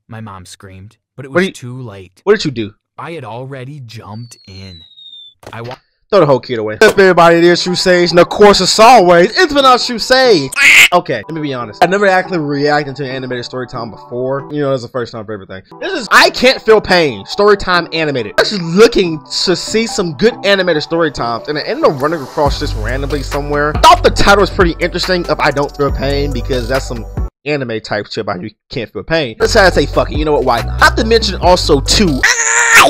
my mom screamed, but it was too late. What did you do? I had already jumped in. Throw the whole kid away. What's up, everybody? It is Shoesage, and of course, as always, it's been our Shoesage. Okay, let me be honest. I never actually reacted to an animated story time before. You know, it's the first time for everything. This is I Can't Feel Pain, story time animated. I was just looking to see some good animated story times, and I ended up running across this randomly somewhere. I thought the title was pretty interesting of I Don't Feel Pain, because that's some anime type shit about you can't feel pain. Let's say fuck it, you know what, why not? Not to mention also too,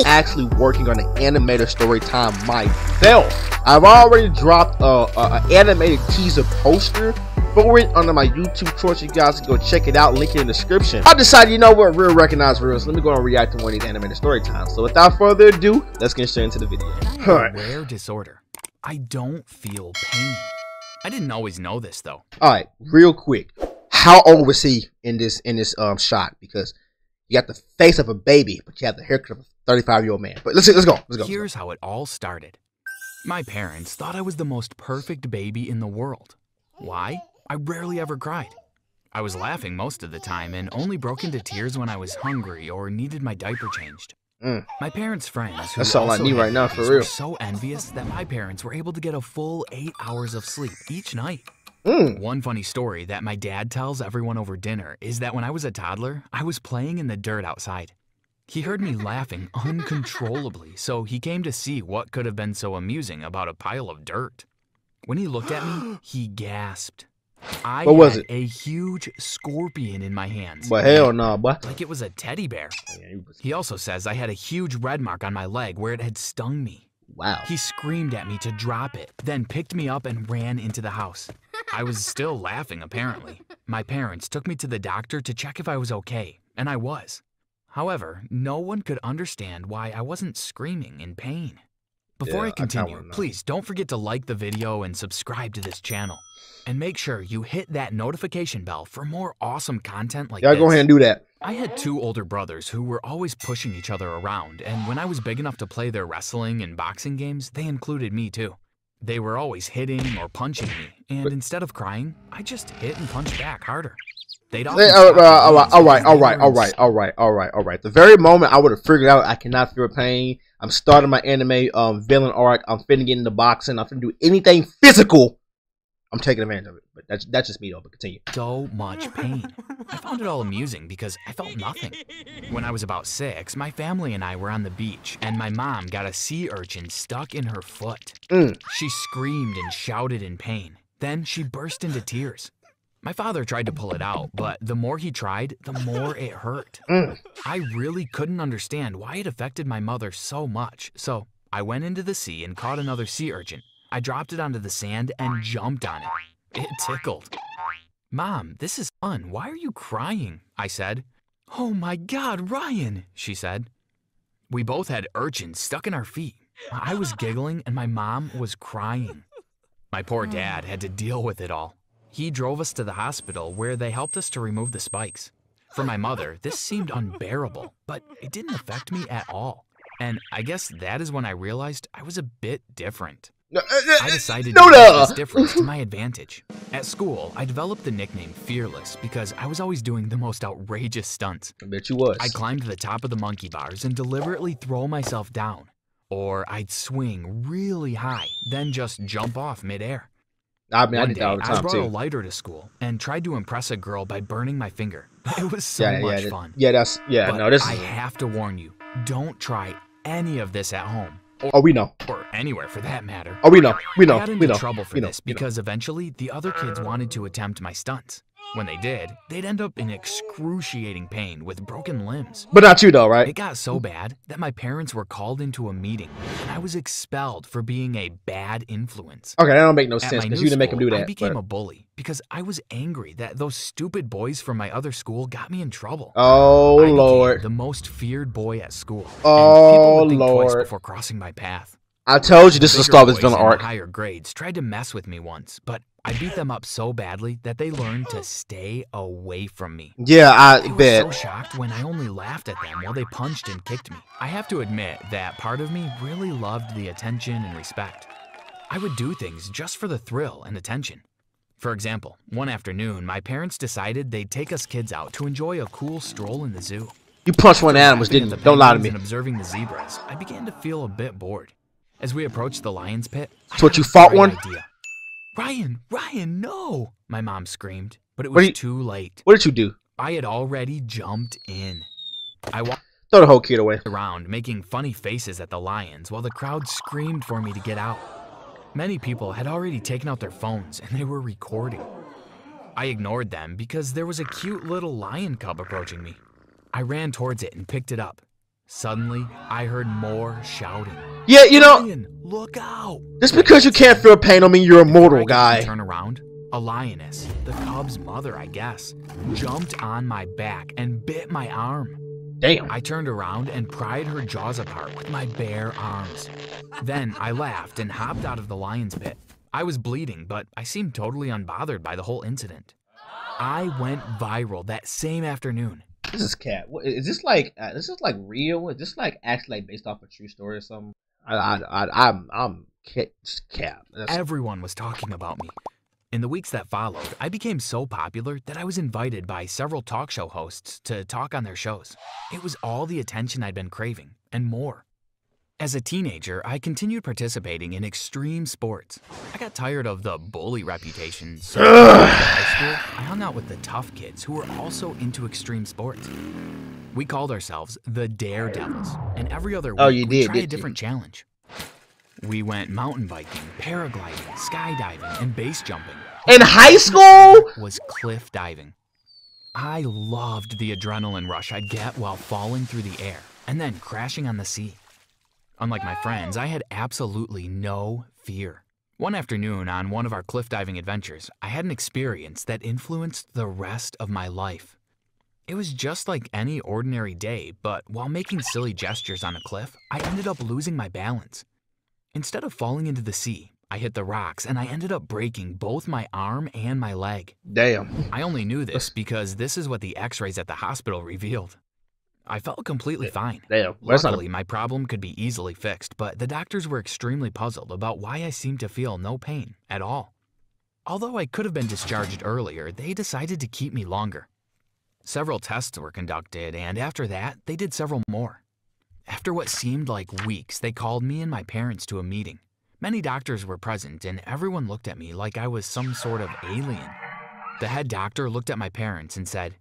actually working on an animated story time myself. I've already dropped an animated teaser poster for it under my YouTube choice. You guys can go check it out, link it in the description. I decided, you know what, real recognize real, so let me go and react to one of these animated story times. So without further ado, let's get straight into the video. Alright. Rare disorder. I don't feel pain. I didn't always know this though. Alright, real quick. How old was he in this shot? Because you got the face of a baby, but you have the haircut of a 35-year-old man. But let's go. Here's how it all started. My parents thought I was the most perfect baby in the world. Why? I rarely ever cried. I was laughing most of the time and only broke into tears when I was hungry or needed my diaper changed. My parents' friends, who sound like me right now, for real, were so envious that my parents were able to get a full 8 hours of sleep each night. One funny story that my dad tells everyone over dinner is that when I was a toddler, I was playing in the dirt outside. He heard me laughing uncontrollably, so he came to see what could have been so amusing about a pile of dirt. When he looked at me, he gasped. I had a huge scorpion in my hands. But hell no, boy. Like it was a teddy bear. He also says I had a huge red mark on my leg where it had stung me. Wow. He screamed at me to drop it, then picked me up and ran into the house. I was still laughing, apparently. My parents took me to the doctor to check if I was okay, and I was. However, no one could understand why I wasn't screaming in pain. Before I continue, please don't forget to like the video and subscribe to this channel. And make sure you hit that notification bell for more awesome content like this. Go ahead and do that. I had 2 older brothers who were always pushing each other around, and when I was big enough to play their wrestling and boxing games, they included me too. They were always hitting or punching me, and instead of crying, I just hit and punched back harder. They'd often all right. The very moment I would have figured out I cannot feel pain, I'm starting my anime villain arc, I'm finna get into boxing, I'm finna do anything physical, I'm taking advantage of it. But that's just me though, but continue. So much pain. I found it all amusing because I felt nothing. When I was about 6, my family and I were on the beach, and my mom got a sea urchin stuck in her foot. She screamed and shouted in pain. Then she burst into tears. My father tried to pull it out, but the more he tried, the more it hurt. I really couldn't understand why it affected my mother so much, so I went into the sea and caught another sea urchin. I dropped it onto the sand and jumped on it. It tickled. "Mom, this is fun. Why are you crying?" I said. "Oh my God, Ryan," she said. We both had urchins stuck in our feet. I was giggling and my mom was crying. My poor dad had to deal with it all. He drove us to the hospital where they helped us to remove the spikes. For my mother, this seemed unbearable, but it didn't affect me at all. And I guess that is when I realized I was a bit different. I decided to use this difference to my advantage. At school, I developed the nickname Fearless because I was always doing the most outrageous stunts. I bet you was. I'd climb to the top of the monkey bars and deliberately throw myself down. Or I'd swing really high, then just jump off midair. One day, I brought a lighter to school and tried to impress a girl by burning my finger. It was so much fun. But I have to warn you, don't try any of this at home. We know. Or anywhere for that matter. We know. I got into trouble for this because eventually the other kids wanted to attempt my stunts. When they did, they'd end up in excruciating pain with broken limbs. But not you though, right? It got so bad that my parents were called into a meeting, and I was expelled for being a bad influence. Okay, that don't make no sense because you didn't make them do that. I became a bully because I was angry that those stupid boys from my other school got me in trouble. Oh, I Lord. became the most feared boy at school. Oh, and people would think Lord. twice before crossing my path. I told you this is the start of this villain arc. Higher grades tried to mess with me once, but I beat them up so badly that they learned to stay away from me. Yeah, I bet. I was so shocked when I only laughed at them while they punched and kicked me. I have to admit that part of me really loved the attention and respect. I would do things just for the thrill and attention. For example, one afternoon, my parents decided they'd take us kids out to enjoy a cool stroll in the zoo. You punched one of the animals, didn't you? Don't lie to me. And observing the zebras, I began to feel a bit bored. As we approached the lion's pit, So what, you fought one? Idea. Ryan, no! My mom screamed, but it was too late. What did you do? I had already jumped in. I walked Throw the whole kid away. around, making funny faces at the lions while the crowd screamed for me to get out. Many people had already taken out their phones and they were recording. I ignored them because there was a cute little lion cub approaching me. I ran towards it and picked it up. Suddenly, I heard more shouting. Yeah, you know, Lion, look out! just because you can't feel pain don't mean you're a mortal, Before I could guy. turn around, a lioness, the cub's mother, I guess, jumped on my back and bit my arm. Damn. I turned around and pried her jaws apart with my bare arms. Then I laughed and hopped out of the lion's pit. I was bleeding, but I seemed totally unbothered by the whole incident. I went viral that same afternoon. This is cat. What, is this like real? Is this like actually like based off a true story or something? I'm cat. Everyone was talking about me. In the weeks that followed, I became so popular that I was invited by several talk show hosts to talk on their shows. It was all the attention I'd been craving, and more. As a teenager, I continued participating in extreme sports. I got tired of the bully reputation, so in high school, I hung out with the tough kids who were also into extreme sports. We called ourselves the Daredevils, and every other week we tried a different challenge. We went mountain biking, paragliding, skydiving, and base jumping. In high school? Was cliff diving. I loved the adrenaline rush I'd get while falling through the air and then crashing on the sea. Unlike my friends, I had absolutely no fear. One afternoon on one of our cliff diving adventures, I had an experience that influenced the rest of my life. It was just like any ordinary day, but while making silly gestures on a cliff, I ended up losing my balance. Instead of falling into the sea, I hit the rocks and I ended up breaking both my arm and my leg. Damn. I only knew this because this is what the x-rays at the hospital revealed. I felt completely fine. Damn. Luckily, my problem could be easily fixed, but the doctors were extremely puzzled about why I seemed to feel no pain at all. Although I could have been discharged earlier, they decided to keep me longer. Several tests were conducted, and after that, they did several more. After what seemed like weeks, they called me and my parents to a meeting. Many doctors were present, and everyone looked at me like I was some sort of alien. The head doctor looked at my parents and said,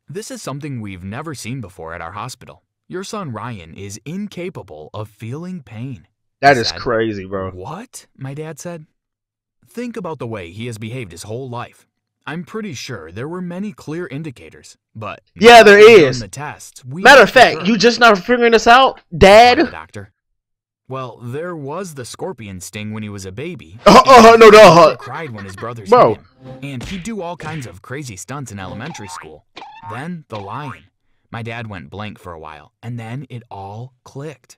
"This is something we've never seen before at our hospital. Your son Ryan is incapable of feeling pain." That is crazy, bro. What? My dad said. Think about the way he has behaved his whole life. I'm pretty sure there were many clear indicators, but yeah, there is. The tests, matter of fact, you just not figuring this out, Dad? Doctor. Well, there was the scorpion sting when he was a baby. No. He cried when his brothers hit him, and he'd do all kinds of crazy stunts in elementary school. Then the lion. My dad went blank for a while, and then it all clicked.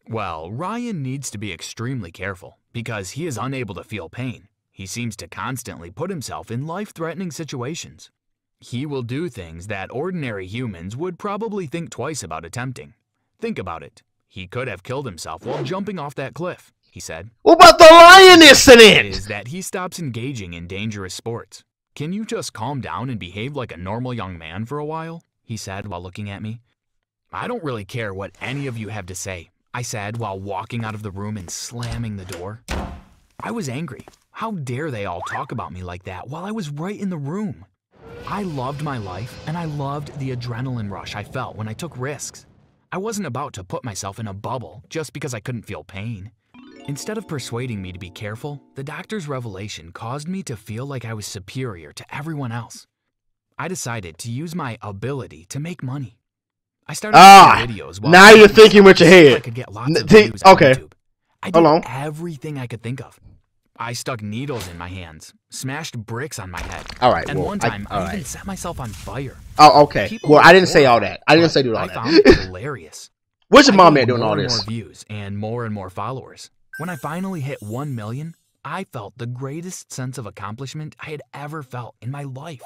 Well, Ryan needs to be extremely careful because he is unable to feel pain. He seems to constantly put himself in life-threatening situations. He will do things that ordinary humans would probably think twice about attempting. Think about it. He could have killed himself while jumping off that cliff, he said. What about the lion incident? Is that he stops engaging in dangerous sports. Can you just calm down and behave like a normal young man for a while? He said while looking at me. I don't really care what any of you have to say, I said while walking out of the room and slamming the door. I was angry. How dare they all talk about me like that while I was right in the room? I loved my life, and I loved the adrenaline rush I felt when I took risks. I wasn't about to put myself in a bubble just because I couldn't feel pain. Instead of persuading me to be careful, the doctor's revelation caused me to feel like I was superior to everyone else. I decided to use my ability to make money. I started making videos. Now you're thinking with your head. I could get lots of views on YouTube. I did everything I could think of. I stuck needles in my hands, smashed bricks on my head. And one time, I even set myself on fire. Oh, okay. Well, I didn't say all that. I didn't say do all that. I found it hilarious. What's your mom at doing all this? More views and more followers. When I finally hit 1 million, I felt the greatest sense of accomplishment I had ever felt in my life.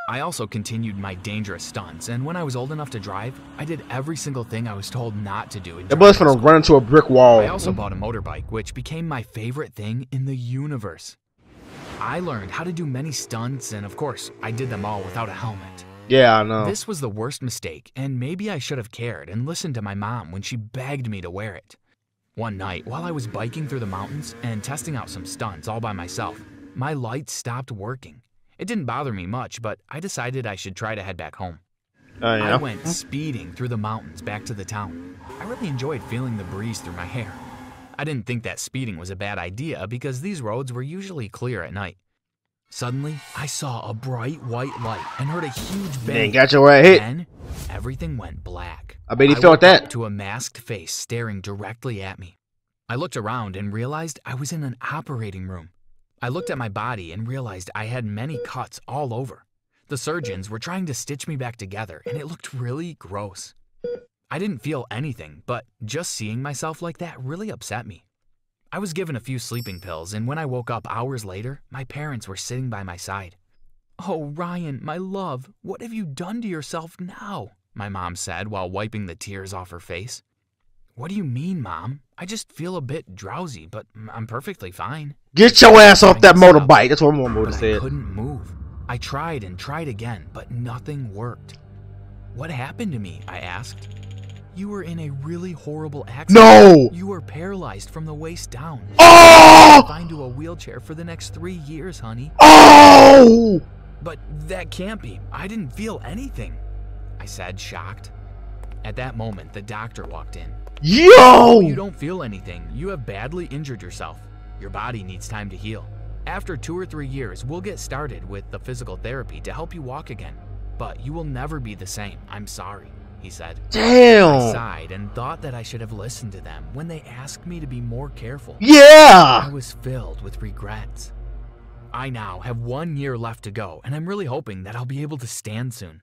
I also continued my dangerous stunts, and when I was old enough to drive, I did every single thing I was told not to do. The boy's gonna run into a brick wall. I also bought a motorbike, which became my favorite thing in the universe. I learned how to do many stunts, and of course, I did them all without a helmet. Yeah, I know. This was the worst mistake, and maybe I should have cared and listened to my mom when she begged me to wear it. One night, while I was biking through the mountains and testing out some stunts all by myself, my lights stopped working. It didn't bother me much, but I decided I should try to head back home. Yeah. I went speeding through the mountains back to the town. I really enjoyed feeling the breeze through my hair. I didn't think that speeding was a bad idea because these roads were usually clear at night. Suddenly, I saw a bright white light and heard a huge bang. Dang, got your ass hit. Then, everything went black. I bet he I felt woke that. up to a masked face staring directly at me. I looked around and realized I was in an operating room. I looked at my body and realized I had many cuts all over. The surgeons were trying to stitch me back together, and it looked really gross. I didn't feel anything, but just seeing myself like that really upset me. I was given a few sleeping pills, and when I woke up hours later, my parents were sitting by my side. "Oh, Ryan, my love, what have you done to yourself now?" my mom said while wiping the tears off her face. "What do you mean, Mom? I just feel a bit drowsy, but I'm perfectly fine." Get your ass off that motorbike. That's what my mom said. I couldn't move. I tried and tried again, but nothing worked. "What happened to me?" I asked. "You were in a really horrible accident. No! You were paralyzed from the waist down. Oh! Confined to a wheelchair for the next 3 years, honey." Oh! "But that can't be. I didn't feel anything," I said, shocked. At that moment, the doctor walked in. Yo! "You don't feel anything. You have badly injured yourself. Your body needs time to heal. After 2 or 3 years, we'll get started with the physical therapy to help you walk again. But you will never be the same. I'm sorry," he said. Damn! I sighed and thought that I should have listened to them when they asked me to be more careful. I Yeah! was filled with regrets. I now have 1 year left to go, and I'm really hoping that I'll be able to stand soon.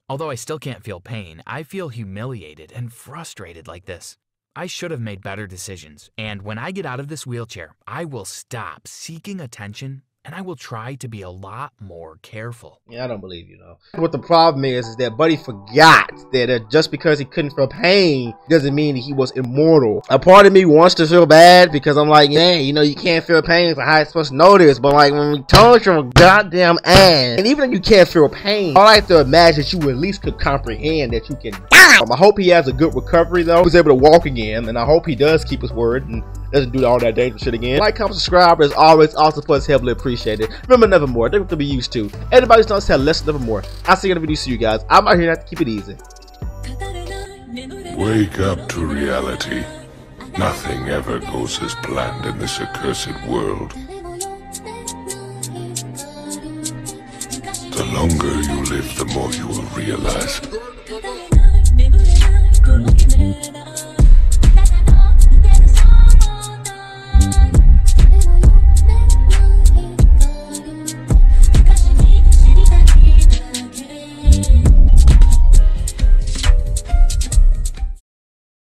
Although I still can't feel pain, I feel humiliated and frustrated like this. I should have made better decisions, and when I get out of this wheelchair, I will stop seeking attention, and I will try to be a lot more careful. Yeah, I don't believe you, though. What the problem is that Buddy forgot that just because he couldn't feel pain doesn't mean he was immortal. A part of me wants to feel bad because I'm like, man, you know, you can't feel pain, so how you supposed to know this? But like, when we told you from goddamn ass, and even if you can't feel pain, I like to imagine that you at least could comprehend that you can. I hope he has a good recovery, though. He's able to walk again, and I hope he does keep his word and doesn't do all that dangerous shit again. Like, comment, subscribe, as always. Also, for us, heavily appreciated. Remember, Nevermore. They're to be used to. Everybody's done said, let's Nevermore. I'll see you in the video. See you guys. I'm out here now to keep it easy. Wake up to reality. Nothing ever goes as planned in this accursed world. The longer you live, the more you will realize